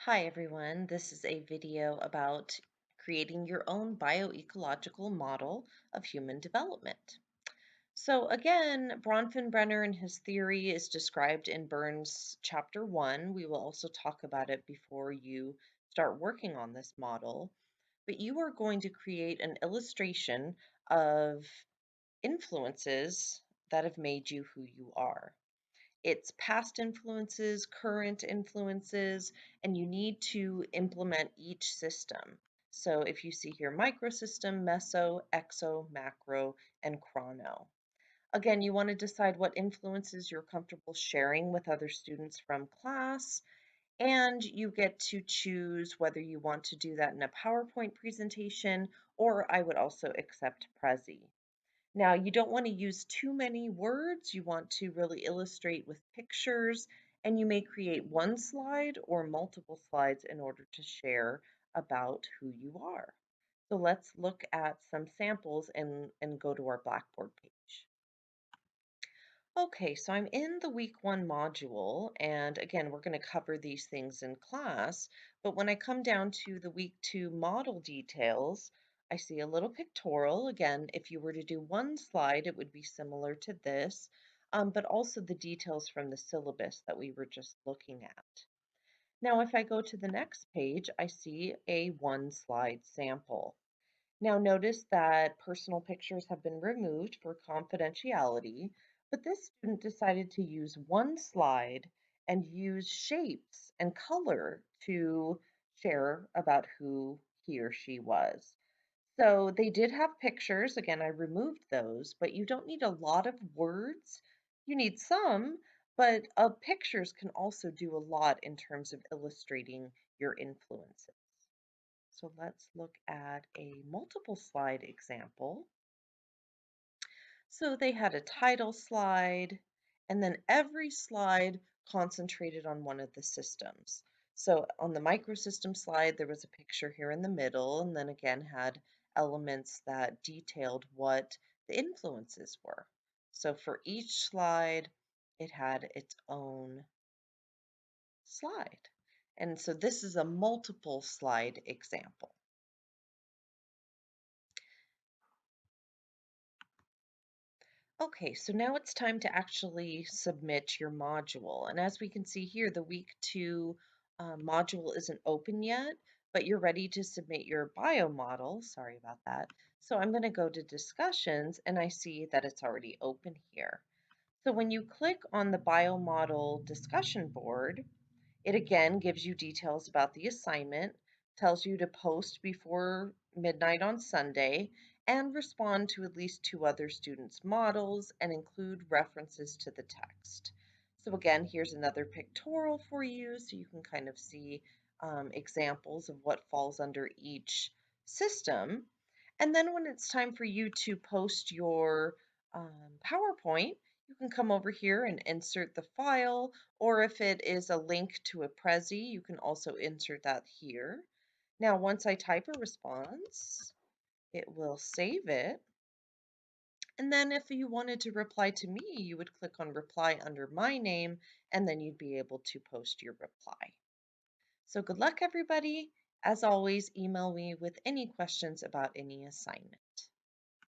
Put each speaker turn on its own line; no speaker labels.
Hi everyone, this is a video about creating your own bioecological model of human development. So again, Bronfenbrenner and his theory is described in Burns chapter 1. We will also talk about it before you start working on this model, but you are going to create an illustration of influences that have made you who you are. It's past influences, current influences, and you need to implement each system. So if you see here microsystem, meso, exo, macro, and chrono. Again, you want to decide what influences you're comfortable sharing with other students from class, and you get to choose whether you want to do that in a PowerPoint presentation, or I would also accept Prezi. Now, you don't want to use too many words. You want to really illustrate with pictures, and you may create one slide or multiple slides in order to share about who you are. So let's look at some samples and go to our Blackboard page. Okay, so I'm in the week 1 module, and again, we're going to cover these things in class, but when I come down to the week 2 model details, I see a little pictorial. Again, if you were to do one slide, it would be similar to this, but also the details from the syllabus that we were just looking at. Now, if I go to the next page, I see a one slide sample. Now notice that personal pictures have been removed for confidentiality, but this student decided to use one slide and use shapes and color to share about who he or she was. So they did have pictures. Again, I removed those, but you don't need a lot of words. You need some, but pictures can also do a lot in terms of illustrating your influences. So let's look at a multiple slide example. So they had a title slide, and then every slide concentrated on one of the systems. So on the microsystem slide, there was a picture here in the middle, and then again had elements that detailed what the influences were. So for each slide, it had its own slide. And so this is a multiple slide example. Okay, so now it's time to actually submit your module. And as we can see here, the week 2 module isn't open yet, but you're ready to submit your bio model. Sorry about that. So I'm going to go to discussions and I see that it's already open here. So when you click on the bio model discussion board, it again gives you details about the assignment, tells you to post before midnight on Sunday, and respond to at least 2 other students' models and include references to the text. So again, here's another pictorial for you so you can kind of see examples of what falls under each system. And then when it's time for you to post your PowerPoint, you can come over here and insert the file, or if it is a link to a Prezi, you can also insert that here. Now, once I type a response, it will save it. And then if you wanted to reply to me, you would click on reply under my name, and then you'd be able to post your reply. So good luck, everybody. As always, email me with any questions about any assignment.